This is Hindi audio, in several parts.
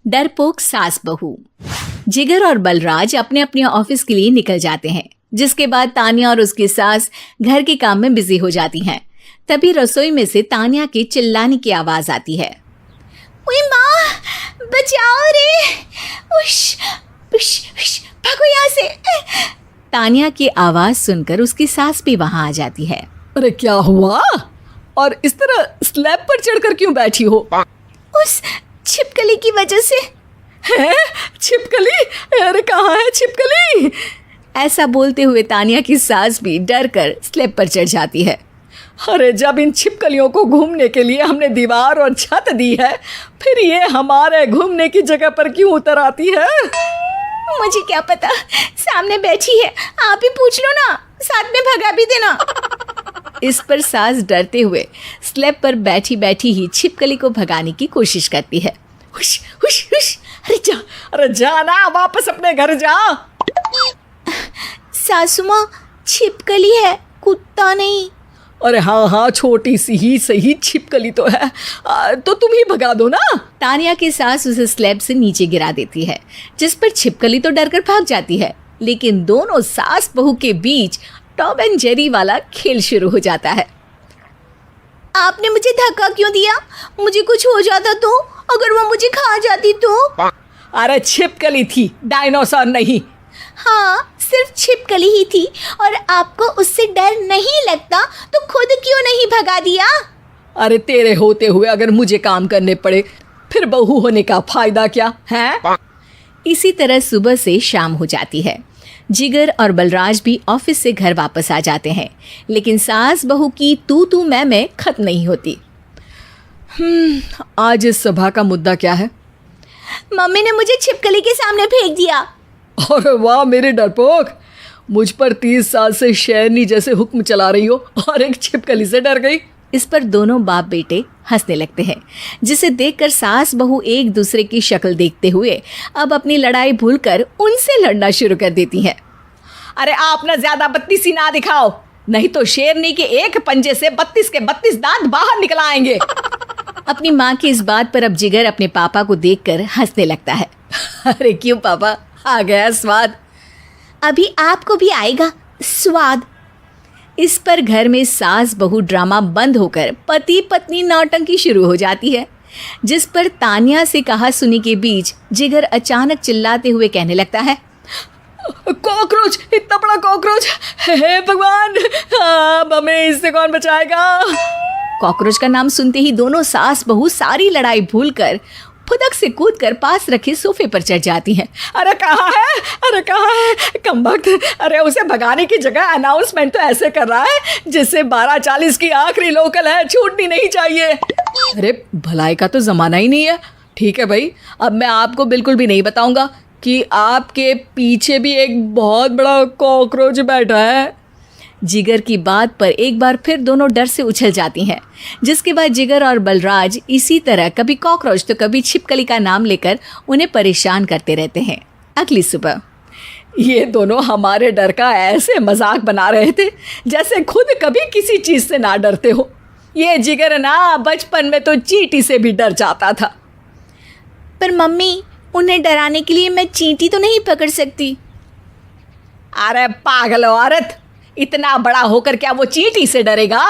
डरपोक सास बहू। जिगर और बलराज अपने अपने ऑफिस के लिए निकल जाते हैं, जिसके बाद तानिया और उसकी सास घर के काम में बिजी हो जाती हैं। तभी रसोई में से तानिया के चिल्लाने की आवाज आती है। ओए माँ, बचाओ रे, उश, उश, उश, भागो यहाँ से। तानिया की आवाज सुनकर उसकी सास भी वहां आ जाती है। अरे क्या हुआ? और इस तरह स्लैब पर चढ़कर क्यों बैठी हो? उस छिपकली की वजह से। है? छिपकली? अरे कहाँ है छिपकली? ऐसा बोलते हुए तानिया की सास भी डर कर स्लैब पर चढ़ जाती है। अरे जब इन छिपकलियों को घूमने के लिए हमने दीवार और छत दी है, फिर ये हमारे घूमने की जगह पर क्यों उतर आती है? मुझे क्या पता, सामने बैठी है, आप ही पूछ लो ना, साथ में भगा भी देना। इस पर सास डरते हुए स्लैब पर बैठी बैठी ही छिपकली को भगाने की कोशिश करती है। हुश, हुश, हुश, अरे जा ना, वापस अपने घर जा। सासू माँ, छिपकली है, कुत्ता नहीं। अरे हाँ, छोटी सी ही सही छिपकली तो है, तो तुम ही भगा दो ना। तानिया की सास उसे स्लैब से नीचे गिरा देती है, जिस पर छिपकली तो डरकर भाग जाती है, लेकिन दोनों सास बहू के बीच टॉम एंड जेरी वाला खेल शुरू हो जाता है। आपने मुझे धक्का क्यों दिया? मुझे कुछ हो जाता तो? अगर वो मुझे खा जाती तो? अरे छिपकली थी, डायनासोर नहीं। हाँ, सिर्फ छिपकली ही थी, और आपको उससे डर नहीं लगता तो खुद क्यों नहीं भगा दिया? अरे तेरे होते हुए अगर मुझे काम करने पड़े, फिर बहू होने का फायदा क्या है? इसी तरह सुबह से शाम हो जाती है। जिगर और बलराज भी ऑफिस से घर वापस आ जाते हैं, लेकिन सास बहू की तू मैं खत्म नहीं होती। आज इस सभा का मुद्दा क्या है? मम्मी ने मुझे छिपकली के सामने फेंक दिया। अरे वाह मेरे डरपोक, मुझ पर 30 साल से शेरनी जैसे हुक्म चला रही हो और एक छिपकली से डर गई। इस पर दोनों बाप बेटे हंसने लगते हैं, जिसे देखकर सास बहू एक दूसरे की शक्ल देखते हुए अब अपनी लड़ाई भूलकर उनसे लड़ना शुरू कर देती हैं। अरे आप ना ज्यादा बत्तीसी ना दिखाओ, नहीं तो शेरनी के एक पंजे से 32 के 32 दांत बाहर निकल आएंगे। अपनी माँ की इस बात पर अब जिगर अपने पापा को देखकर हंसने लगता है। अरे क्यों पापा, आ गया स्वाद। अभी आपको भी आएगा स्वाद। इस पर घर में सास बहू ड्रामा बंद होकर पति पत्नी नौटंकी शुरू हो जाती है, जिस पर तानिया से कहा सुनी के बीच जिगर अचानक चिल्लाते हुए कहने लगता है। कॉकरोच, इतना बड़ा कॉकरोच, हे भगवान, अब हमें इससे कौन बचाएगा? कॉकरोच का नाम सुनते ही दोनों सास बहू सारी लड़ाई भूलकर फुदक से कूदकर पास रखे सोफे पर चढ़ जाती हैं। अरे कहाँ है, अरे कहाँ है कमबख्त? अरे उसे भगाने की जगह अनाउंसमेंट तो ऐसे कर रहा है जिससे 12:40 की आखिरी लोकल है, छूटनी नहीं चाहिए। अरे भलाई का तो ज़माना ही नहीं है। ठीक है भाई, अब मैं आपको बिल्कुल भी नहीं बताऊंगा कि आपके पीछे भी एक बहुत बड़ा कॉकरोच बैठा है। जिगर की बात पर एक बार फिर दोनों डर से उछल जाती हैं, जिसके बाद जिगर और बलराज इसी तरह कभी कॉकरोच तो कभी छिपकली का नाम लेकर उन्हें परेशान करते रहते हैं। अगली सुबह ये दोनों हमारे डर का ऐसे मजाक बना रहे थे जैसे खुद कभी किसी चीज़ से ना डरते हो। ये जिगर ना बचपन में तो चींटी से भी डर जाता था। पर मम्मी, उन्हें डराने के लिए मैं चींटी तो नहीं पकड़ सकती। अरे पागल औरत, इतना बड़ा होकर क्या वो चींटी से डरेगा?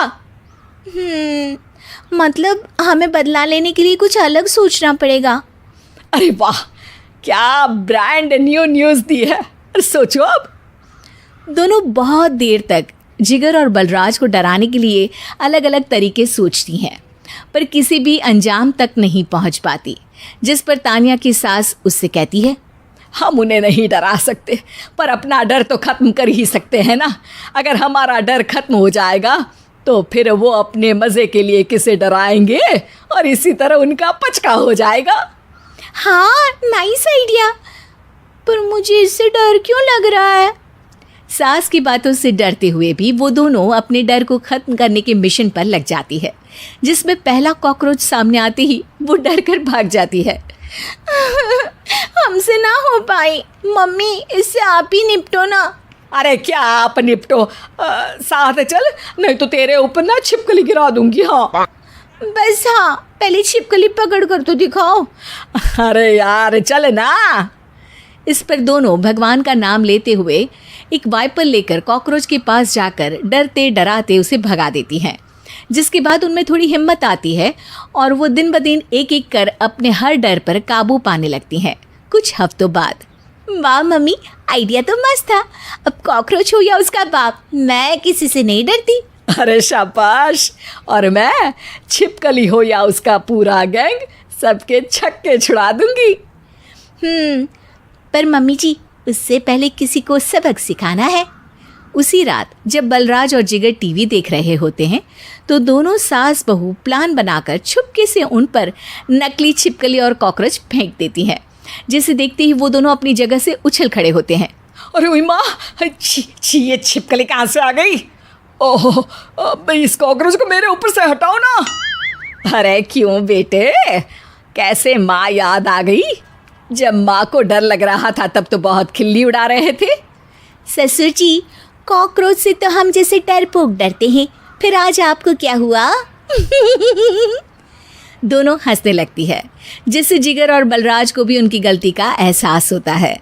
मतलब हमें बदला लेने के लिए कुछ अलग सोचना पड़ेगा। अरे वाह, क्या ब्रांड न्यू न्यूज़ दी है। सोचो अब। दोनों बहुत देर तक जिगर और बलराज को डराने के लिए अलग अलग तरीके सोचती हैं, पर किसी भी अंजाम तक नहीं पहुंच पाती, जिस पर तानिया की सास उससे कहती है। हम उन्हें नहीं डरा सकते, पर अपना डर तो ख़त्म कर ही सकते हैं ना। अगर हमारा डर ख़त्म हो जाएगा तो फिर वो अपने मज़े के लिए किसे डराएंगे और इसी तरह उनका पचका हो जाएगा। हाँ, नाइस आइडिया, पर मुझे इससे डर क्यों लग रहा है? सास की बातों से डरते हुए भी वो दोनों अपने डर को ख़त्म करने के मिशन पर लग जाती है, जिसमें पहला कॉकरोच सामने आते ही वो डर कर भाग जाती है। हमसे ना हो पाई मम्मी, इससे आप ही निपटो ना। अरे क्या आप निपटो, साथ चल, नहीं तो तेरे ऊपर ना छिपकली गिरा दूंगी। हाँ बस, हाँ पहले छिपकली पकड़ कर तो दिखाओ। अरे यार चल ना। इस पर दोनों भगवान का नाम लेते हुए एक वाइपर लेकर कॉकरोच के पास जाकर डरते डराते उसे भगा देती हैं, जिसके बाद उनमें थोड़ी हिम्मत आती है और वो दिन ब दिन एक एक कर अपने हर डर पर काबू पाने लगती हैं। कुछ हफ्तों बाद, वाह मम्मी, आइडिया तो मस्त था। अब कॉकरोच हो या उसका बाप, मैं किसी से नहीं डरती। अरे शाबाश। और मैं छिपकली हो या उसका पूरा गैंग, सबके छक्के छुड़ा दूंगी। पर मम्मी जी, उससे पहले किसी को सबक सिखाना है। उसी रात जब बलराज और जिगर टीवी देख रहे होते हैं तो दोनों सास बहू प्लान बनाकर छुपके से उन पर नकली छिपकली और कॉकरोच फेंक देती हैं, जिसे देखते ही वो दोनों अपनी जगह से उछल खड़े होते हैं। अरे उई माँ, छी ये छिपकली कहाँ से आ गई? ओह, अब इस कॉकरोच को मेरे ऊपर से हटाओ ना। अरे क्यों बेटे, कैसे माँ याद आ गई? जब माँ को डर लग रहा था तब तो बहुत खिल्ली उड़ा रहे थे। ससुर जी, कॉकरोच से तो हम जैसे डरपोक डरते हैं, फिर आज आपको क्या हुआ? दोनों हंसने लगती है, जिससे जिगर और बलराज को भी उनकी गलती का एहसास होता है।